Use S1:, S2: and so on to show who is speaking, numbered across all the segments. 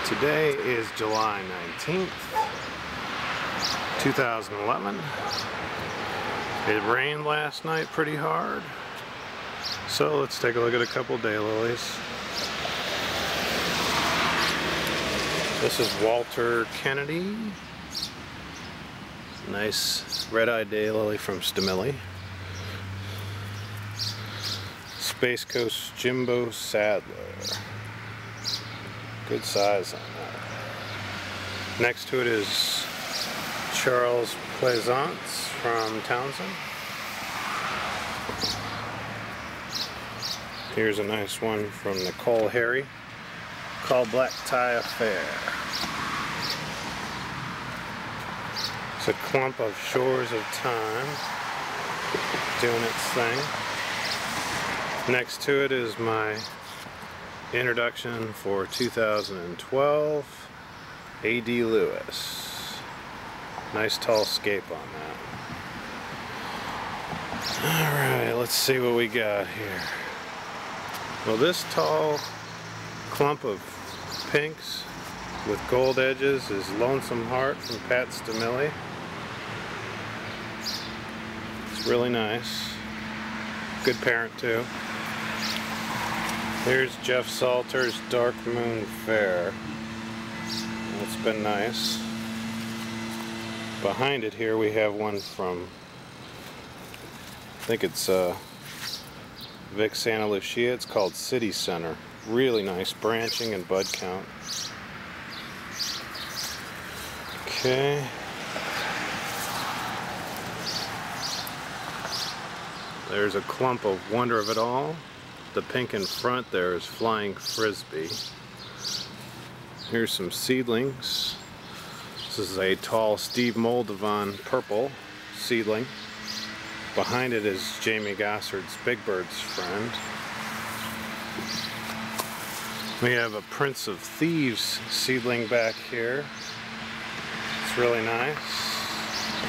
S1: Today is July 19th, 2011. It rained last night pretty hard, so let's take a look at a couple daylilies. This is Walter Kennedy. Nice red-eyed daylily from Stamili. Space Coast Jimbo Sadler. Good size on that. Next to it is Charles Plaisance from Townsend. Here's a nice one from Nicole Harry called Black Tie Affair. It's a clump of Shores of Time doing its thing. Next to it is my introduction for 2012, A.D. Lewis. Nice tall scape on that. Alright, let's see what we got here. Well, this tall clump of pinks with gold edges is Lonesome Heart from Pat Stamili. It's really nice. Good parent too. Here's Jeff Salter's Dark Moon Fair. It's been nice. Behind it here we have one from, I think it's Vic Santa Lucia. It's called City Center. Really nice branching and bud count. Okay. There's a clump of Wonder of It All. The pink in front there is Flying Frisbee. Here's some seedlings. This is a tall Steve Moldovan purple seedling. Behind it is Jamie Gossard's Big Bird's Friend. We have a Prince of Thieves seedling back here. It's really nice.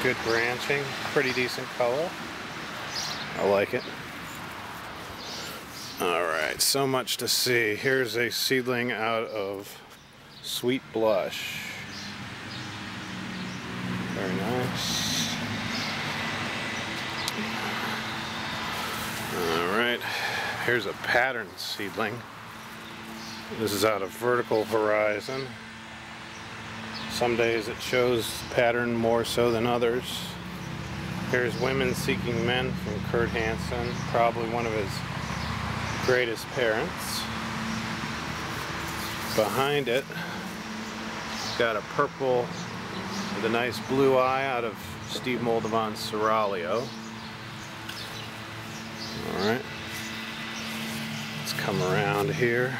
S1: Good branching, pretty decent color. I like it. Alright, so much to see. Here's a seedling out of Sweet Blush. Very nice. Alright, here's a pattern seedling. This is out of Vertical Horizon. Some days it shows pattern more so than others. Here's Women Seeking Men from Kurt Hansen, probably one of his greatest parents. Behind it, got a purple with a nice blue eye out of Steve Moldovan's Seraglio. Alright, let's come around here.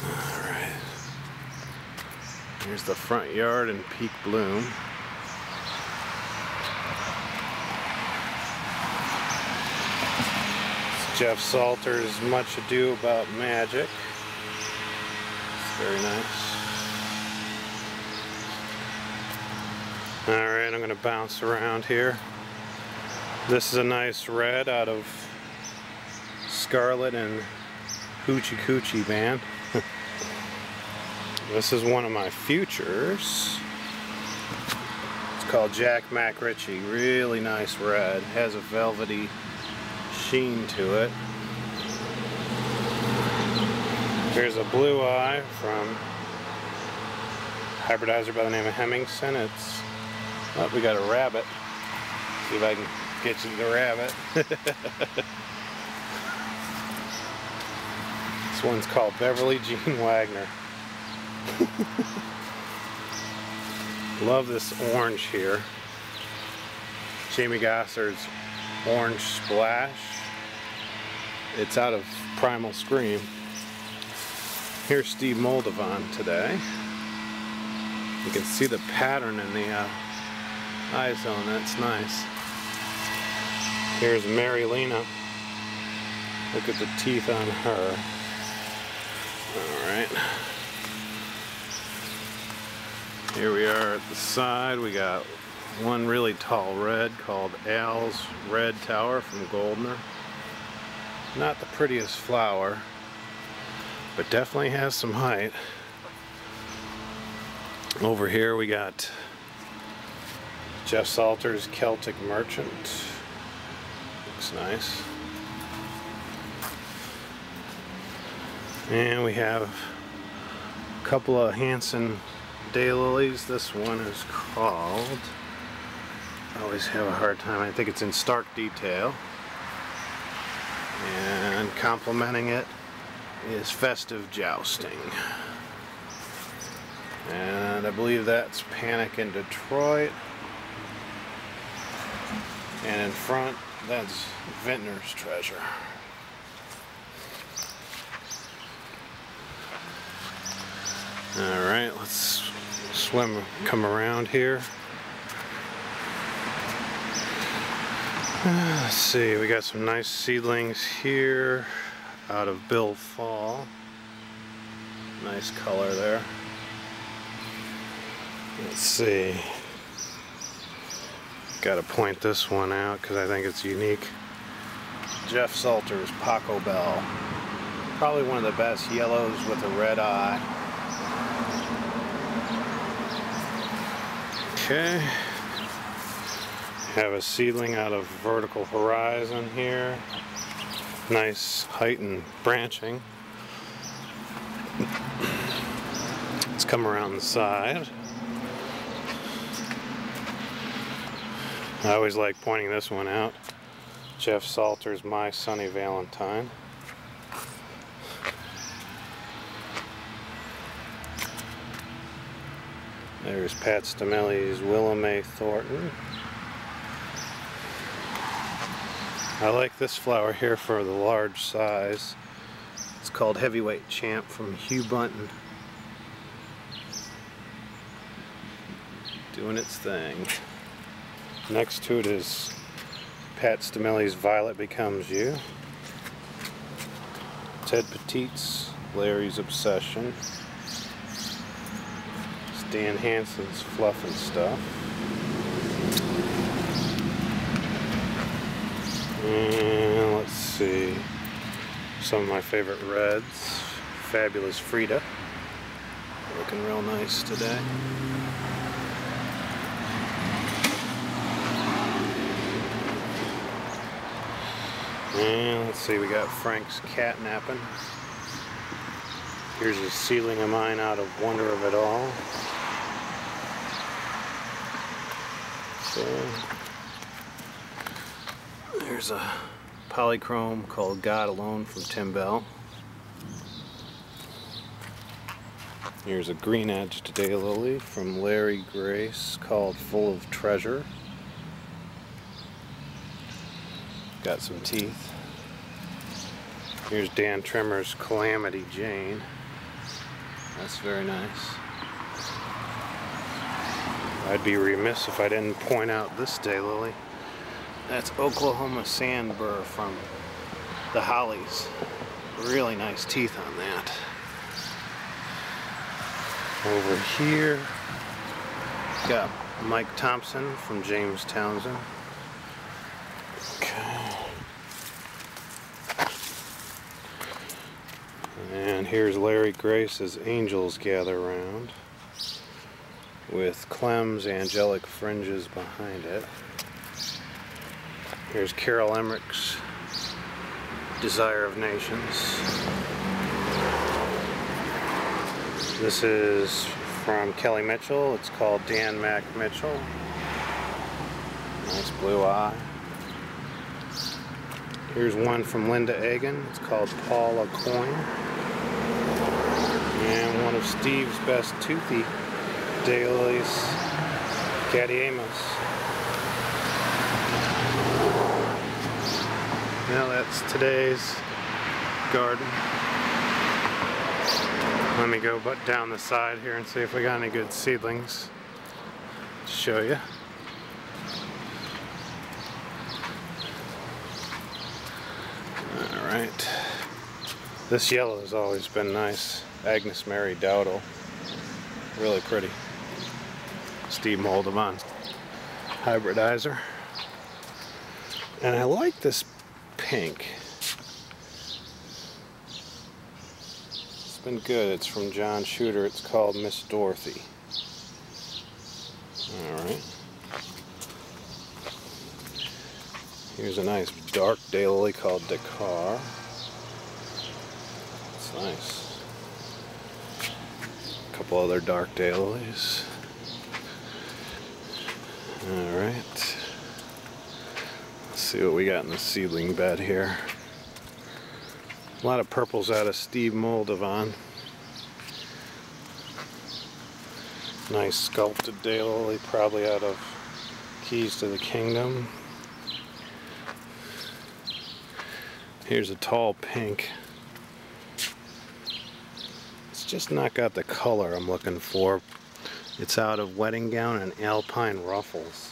S1: Alright, here's the front yard in peak bloom. Jeff Salter's Much Ado About Magic. It's very nice. Alright, I'm going to bounce around here. This is a nice red out of Scarlet and Hoochie Coochie Band. This is one of my futures. It's called Jack Mac Ritchie. Really nice red. Has a velvety sheen to it. Here's a blue eye from hybridizer by the name of Hemmingson. It's, oh, we got a rabbit. See if I can get you the rabbit. This one's called Beverly Jean Wagner. Love this orange here. Jamie Gossard's Orange Splash. It's out of Primal Scream. Here's Steve Moldovan today. You can see the pattern in the eye zone. That's nice. Here's Mary Lena. Look at the teeth on her. Alright. Here we are at the side. We got one really tall red called Al's Red Tower from Goldner. Not the prettiest flower. but definitely has some height. Over here we got Jeff Salter's Celtic Merchant. Looks nice. And we have a couple of Hanson daylilies. This one is called, I always have a hard time, I think it's in Stark Detail. And complementing it is Festive Jousting. And I believe that's Panic in Detroit. And in front, that's Vintner's Treasure. Alright, let's come around here. Let's see, we got some nice seedlings here out of Bill Fall. Nice color there. Let's see. Gotta point this one out because I think it's unique. Jeff Salter's Paco Bell. Probably one of the best yellows with a red eye. Okay. Have a seedling out of Vertical Horizon here. Nice height and branching. Let's come around the side. I always like pointing this one out. Jeff Salter's My Sunny Valentine. There's Pat Stamelli's Willamette Thornton. I like this flower here for the large size. It's called Heavyweight Champ from Hugh Bunton. Doing its thing. Next to it is Pat Stamelli's Violet Becomes You. Ted Petite's Larry's Obsession. Dan Hansen's Fluff and Stuff. And let's see, some of my favorite reds. Fabulous Frida. Looking real nice today. And let's see, we got Frank's Catnapping. Here's a seedling of mine out of Wonder of It All. There's a polychrome called God Alone from Tim Bell. Here's a green-edged daylily from Larry Grace called Full of Treasure. Got some teeth. Here's Dan Trimmer's Calamity Jane. That's very nice. I'd be remiss if I didn't point out this daylily. That's Oklahoma Sandburr from the Hollies. Really nice teeth on that. Over here, got Mike Thompson from James Townsend. Okay. And here's Larry Grace's Angels Gather Round, with Clem's Angelic Fringes behind it. Here's Carol Emmerich's Desire of Nations. This is from Kelly Mitchell. It's called Dan Mac Mitchell. Nice blue eye. Here's one from Linda Egan. It's called Paula Coin. And one of Steve's best toothy daylilies, Caddy Amos. Now that's today's garden. Let me go down the side here and see if we got any good seedlings to show you. Alright. This yellow has always been nice. Agnes Mary Dowdle. Really pretty. Steve Moldavon hybridizer. And I like this pink. It's It's been good. It's from John Shooter. It's called Miss Dorothy. Alright. Here's a nice dark daylily called Dakar. It's nice. A couple other dark daylilies. Alright. Let's see what we got in the seedling bed here. A lot of purples out of Steve Moldovan. Nice sculpted daylily, probably out of Keys to the Kingdom. Here's a tall pink. It's just not got the color I'm looking for. It's out of Wedding Gown and Alpine Ruffles.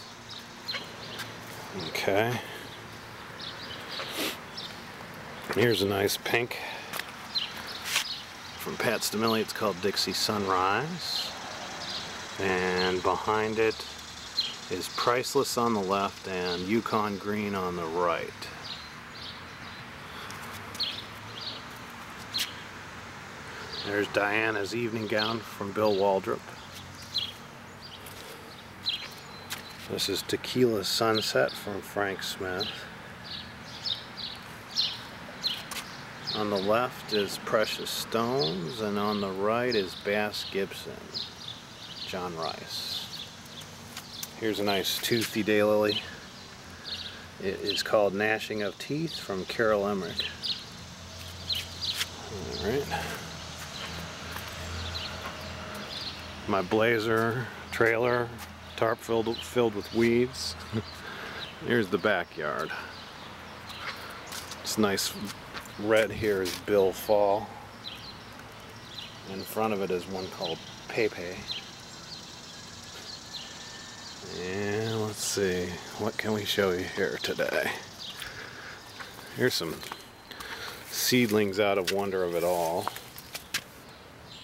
S1: Okay. Here's a nice pink from Pat Stamilli. It's called Dixie Sunrise. And behind it is Priceless on the left and Yukon Green on the right. There's Diana's Evening Gown from Bill Waldrop. This is Tequila Sunset from Frank Smith. On the left is Precious Stones, and on the right is Bass Gibson, John Rice. Here's a nice toothy daylily. It is called Gnashing of Teeth from Carol Emmerich. Alright. My blazer trailer, tarp filled with weeds. Here's the backyard. It's nice. Red here is Bill Fall. In front of it is one called Pepe. And let's see, what can we show you here today? Here's some seedlings out of Wonder of It All.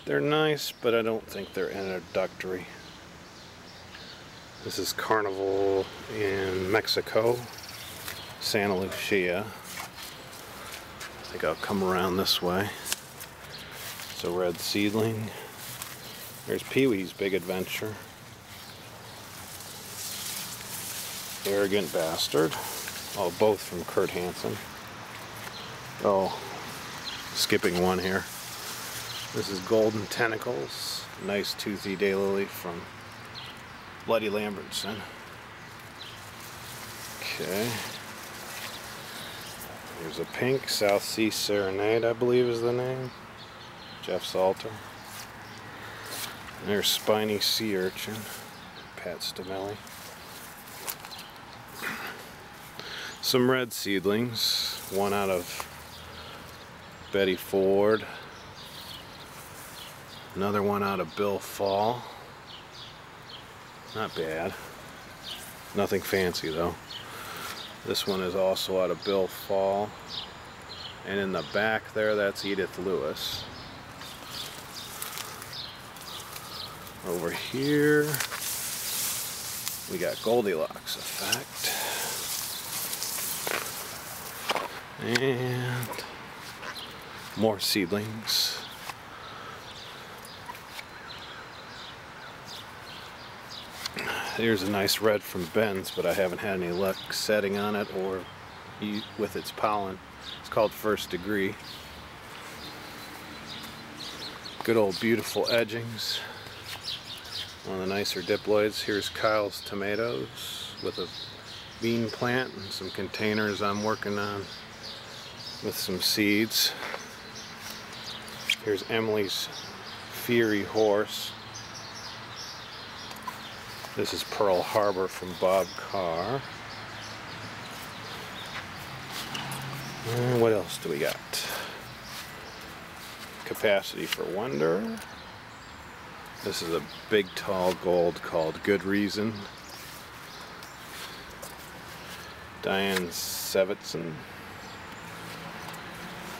S1: They're nice, but I don't think they're introductory. This is Carnival in Mexico, Santa Lucia. I think I'll come around this way. It's a red seedling. There's Pee-wee's Big Adventure. Arrogant Bastard. Oh, both from Kurt Hansen. Oh, skipping one here. This is Golden Tentacles. Nice toothy daylily from Bloody Lambertson. Okay. There's a pink, South Sea Serenade, I believe is the name. Jeff Salter. And there's Spiny Sea Urchin, Pat Stamilli. Some red seedlings, one out of Betty Ford. Another one out of Bill Fall. Not bad. Nothing fancy though. This one is also out of Bill Fall. And in the back there, that's Edith Lewis. Over here, we got Goldilocks Effect. And more seedlings. Here's a nice red from Ben's, but I haven't had any luck setting on it or with its pollen. It's called First Degree. Good old beautiful edgings. One of the nicer diploids. Here's Kyle's Tomatoes with a bean plant and some containers I'm working on with some seeds. Here's Emily's Fiery Horse. This is Pearl Harbor from Bob Carr. And what else do we got? Capacity for Wonder. This is a big tall gold called Good Reason. Diane Sevitson.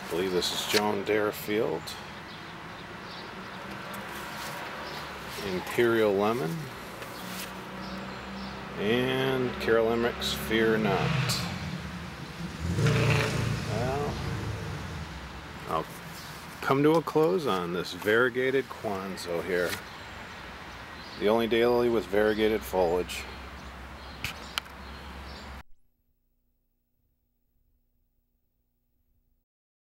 S1: I believe this is Joan Deerfield. Imperial Lemon. And Carol Emmerich's Fear Not. Well, I'll come to a close on this variegated Kwanzo here. The only daylily with variegated foliage.